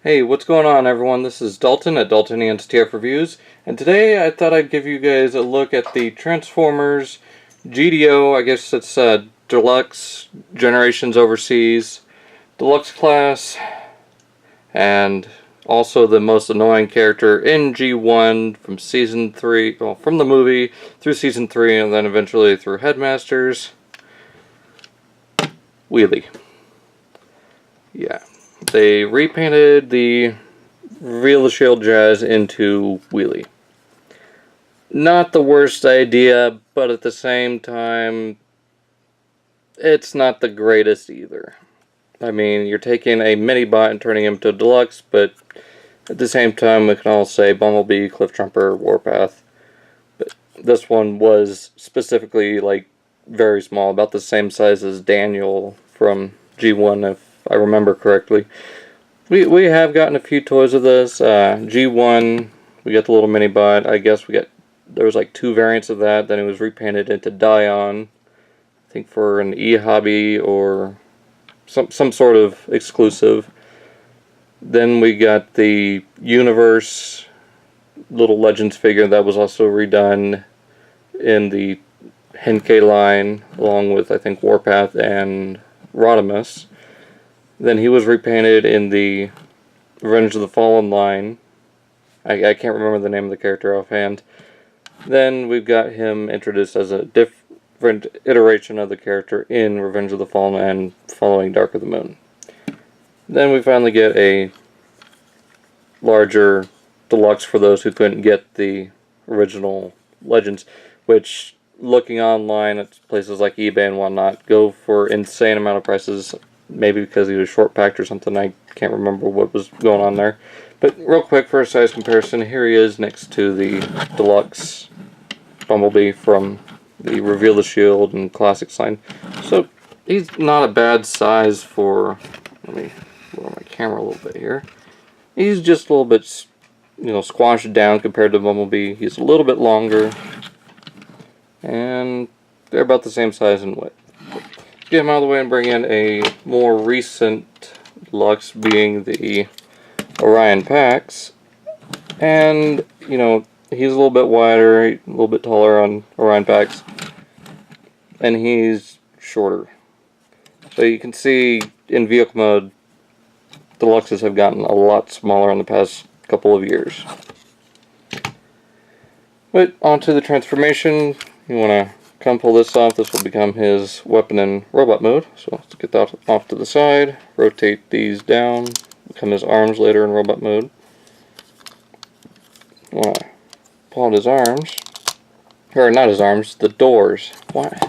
Hey, what's going on everyone? This is Dalton at Dalton TF Reviews, and today I thought I'd give you guys a look at the Transformers GDO, I guess it's Deluxe Generations Overseas, Deluxe Class, and also the most annoying character in G1 from Season 3, well, from the movie through Season 3 and then eventually through Headmasters, Wheelie. Yeah. They repainted the Reveal the Shield Jazz into Wheelie. Not the worst idea, but at the same time, it's not the greatest either. I mean, you're taking a mini-bot and turning him to a deluxe, but at the same time, we can all say Bumblebee, Cliffjumper, Warpath. But this one was specifically, like, very small, about the same size as Daniel from G1, if I remember correctly. We have gotten a few toys of this. G1, we got the little mini bot. I guess there was like 2 variants of that. Then it was repainted into Dion, I think for an e-hobby or some sort of exclusive. Then we got the Universe little Legends figure that was also redone in the Henkei line, along with I think Warpath and Rodimus. Then he was repainted in the Revenge of the Fallen line. I can't remember the name of the character offhand. Then we've got him introduced as a different iteration of the character in Revenge of the Fallen and following Dark of the Moon. Then we finally get a larger deluxe for those who couldn't get the original Legends, which, looking online at places like eBay and whatnot, go for insane amount of prices. Maybe because he was short packed or something. I can't remember what was going on there. But real quick, for a size comparison, here he is next to the Deluxe Bumblebee from the Reveal the Shield and Classics line. So he's not a bad size for. Let me lower my camera a little bit here. He's just a little bit, squashed down compared to Bumblebee. He's a little bit longer, and they're about the same size and width. Get him out of the way and bring in a more recent Deluxe, being the Orion Pax. And, he's a little bit wider, a little bit taller on Orion Pax. And he's shorter. So you can see in vehicle mode, Deluxes have gotten a lot smaller in the past couple of years. But onto the transformation, you want to come pull this off. This will become his weapon in robot mode. So let's get that off to the side. Rotate these down. Become his arms later in robot mode. Want to pull out his arms. Or not his arms, the doors. What?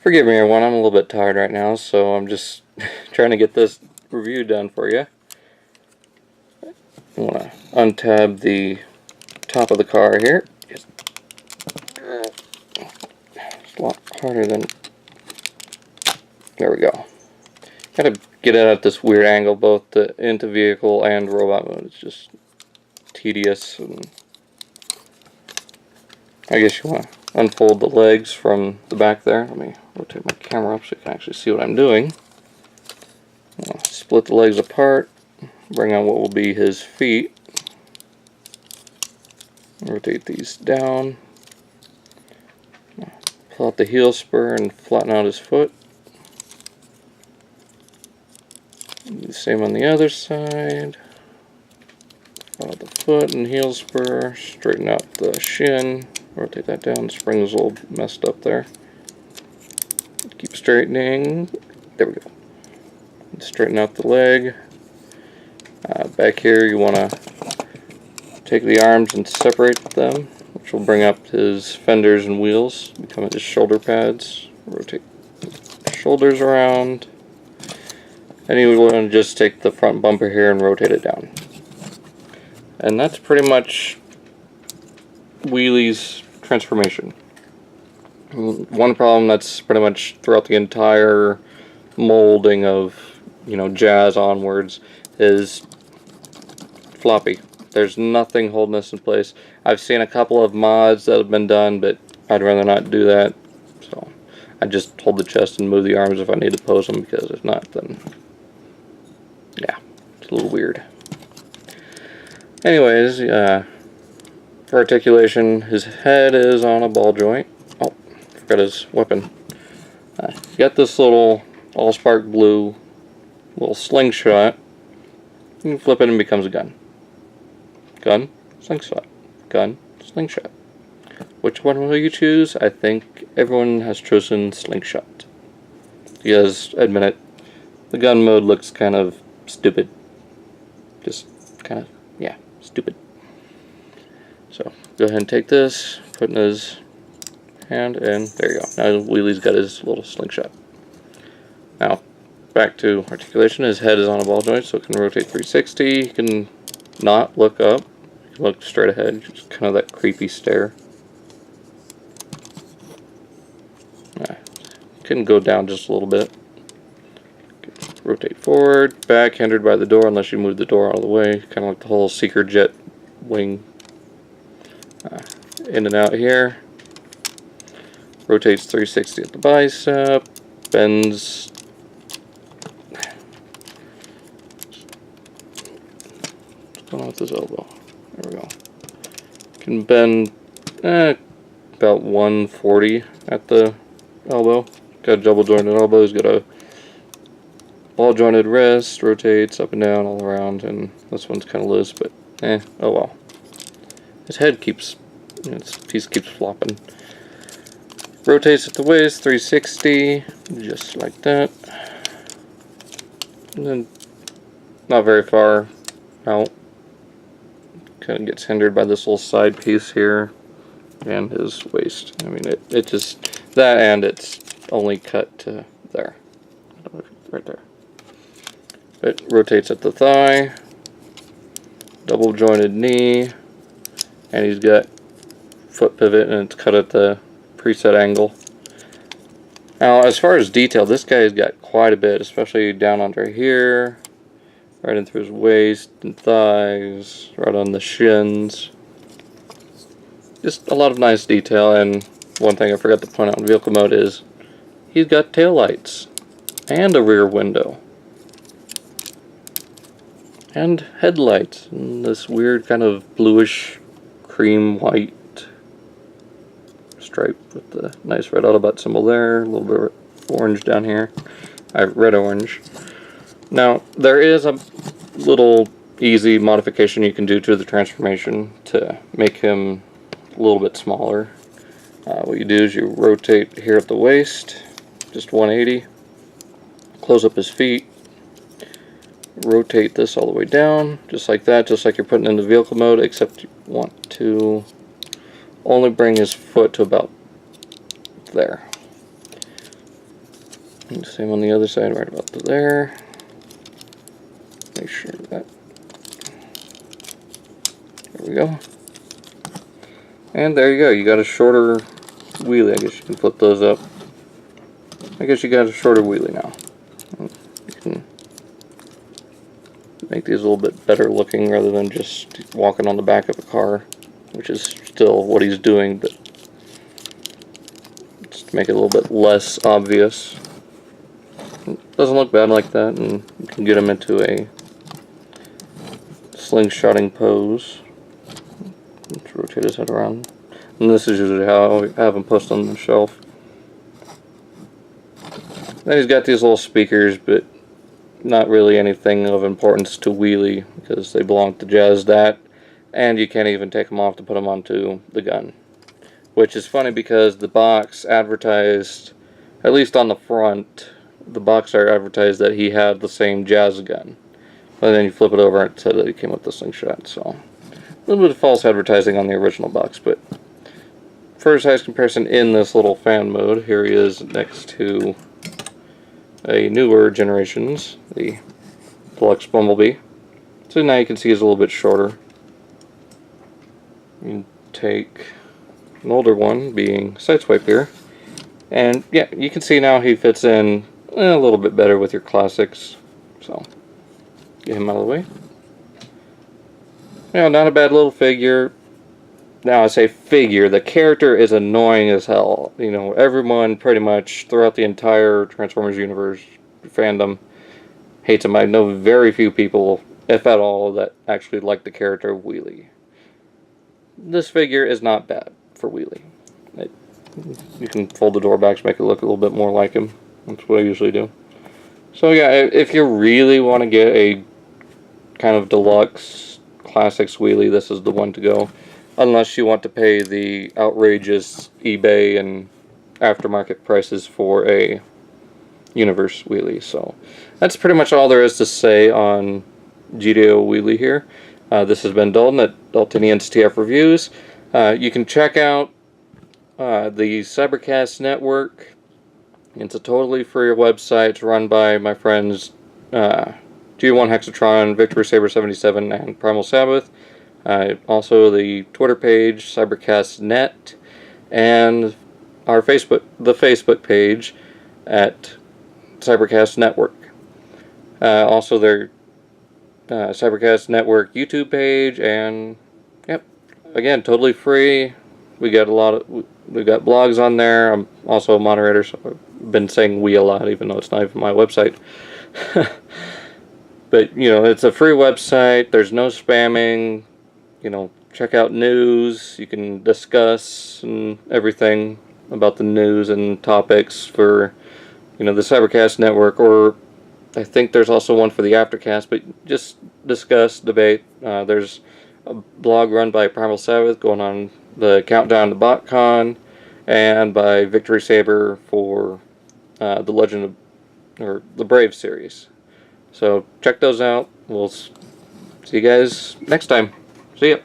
Forgive me everyone, I'm a little bit tired right now, so I'm just trying to get this review done for you. I want to untab the top of the car here. A lot harder than. There we go. Gotta get it at this weird angle, both into vehicle and robot mode. It's just tedious, and I guess you want to unfold the legs from the back there. Let me rotate my camera up so you can actually see what I'm doing. I'll split the legs apart, bring on what will be his feet. Rotate these down. Pull out the heel spur and flatten out his foot. Do the same on the other side. Pull out the foot and heel spur. Straighten out the shin. Rotate that down. The spring is a little messed up there. Keep straightening. There we go. Straighten out the leg. Back here you want to take the arms and separate them, which will bring up his fenders and wheels, become his shoulder pads. Rotate the shoulders around. And you want to just take the front bumper here and rotate it down. And that's pretty much Wheelie's transformation. One problem that's pretty much throughout the entire molding of, Jazz onwards is floppy. There's nothing holding this in place. I've seen a couple of mods that have been done, but I'd rather not do that. So I just hold the chest and move the arms if I need to pose them, because if not, then yeah. It's a little weird. Anyways, for articulation, his head is on a ball joint. Oh, forgot his weapon. You got this little all-spark blue little slingshot. You can flip it and it becomes a gun. Gun, slingshot. Gun, slingshot. Which one will you choose? I think everyone has chosen slingshot. Because, admit it, the gun mode looks kind of stupid. Just kind of, yeah, stupid. So, go ahead and take this, put in his hand, and there you go. Now Wheelie's got his little slingshot. Now, back to articulation. His head is on a ball joint, so it can rotate 360. He can not look up. He can look straight ahead. Just kind of that creepy stare. Can go down just a little bit. Rotate forward, back, hindered by the door unless you move the door out of the way. Kind of like the whole seeker jet wing. In and out here. Rotates 360 at the bicep. Bends. What's going on with his elbow? There we go. Can bend about 140 at the elbow. Got a double jointed elbow. He's got a ball jointed wrist. Rotates up and down all around, and this one's kind of loose, but oh well. His head keeps, its piece keeps flopping. Rotates at the waist, 360, just like that. And then not very far out. Kind of gets hindered by this little side piece here and his waist. I mean, it just, that and it's only cut to there. Right there. It rotates at the thigh, double jointed knee, and he's got foot pivot and it's cut at the preset angle. Now, as far as detail, this guy's got quite a bit, especially down under here, right in through his waist and thighs, right on the shins. Just a lot of nice detail, and one thing I forgot to point out in vehicle mode is he's got taillights and a rear window and headlights and this weird kind of bluish cream white stripe with the nice red Autobot symbol there, a little bit of orange down here, red orange. Now there is a little easy modification you can do to the transformation to make him a little bit smaller. What you do is you rotate here at the waist, just 180, close up his feet, rotate this all the way down, just like that, just like you're putting into vehicle mode, except you want to only bring his foot to about there. And same on the other side, right about there. Make sure that, there we go. And there you go, you got a shorter wheelie. I guess you can flip those up. I guess you got a shorter wheelie now. You can make these a little bit better looking rather than just walking on the back of a car, which is still what he's doing, but just to make it a little bit less obvious. It doesn't look bad like that, and you can get him into a slingshotting pose. Let's rotate his head around. And this is usually how I have him posted on the shelf. Then he's got these little speakers, but not really anything of importance to Wheelie because they belong to Jazz that, and you can't even take them off to put them onto the gun. Which is funny because the box advertised, at least on the front, the box art advertised that he had the same Jazz gun. But then you flip it over and it said that he came with the slingshot, so a little bit of false advertising on the original box, but for size comparison in this little fan mode, here he is next to a newer Generations, the Deluxe Bumblebee. So now you can see he's a little bit shorter. You can take an older one, being Sideswipe here, and yeah, you can see now he fits in a little bit better with your classics. So get him out of the way. Yeah, not a bad little figure. Now I say figure, the character is annoying as hell. You know, everyone pretty much throughout the entire Transformers universe fandom hates him. I know very few people if at all, that actually like the character of Wheelie. This figure is not bad for Wheelie. You can fold the door back to make it look a little bit more like him. That's what I usually do. So yeah, if you really want to get a kind of deluxe classics Wheelie, this is the one to go. Unless you want to pay the outrageous eBay and aftermarket prices for a Universe Wheelie. So that's pretty much all there is to say on GDO Wheelie here. This has been Dalton at Daltonians TF Reviews. You can check out the Cybercast Network. It's a totally free website. It's run by my friends G1 Hexatron, Victory Saber 77, and Primal Sabbath. Also the Twitter page, CybercastNet, and our Facebook page at Cybercast Network. Also their Cybercast Network YouTube page, and yep, again, totally free. We got we've got blogs on there. I'm also a moderator, so I've been saying we a lot, even though it's not even my website. But, you know, it's a free website. There's no spamming. You know, check out news. You can discuss and everything about the news and topics for, you know, the Cybercast Network, or I think there's also one for the Aftercast, but just discuss, debate. There's a blog run by Primal Sabbath going on the countdown to BotCon, and by Victory Saber for the Legend of, or the Brave series. So check those out. We'll see you guys next time. See ya.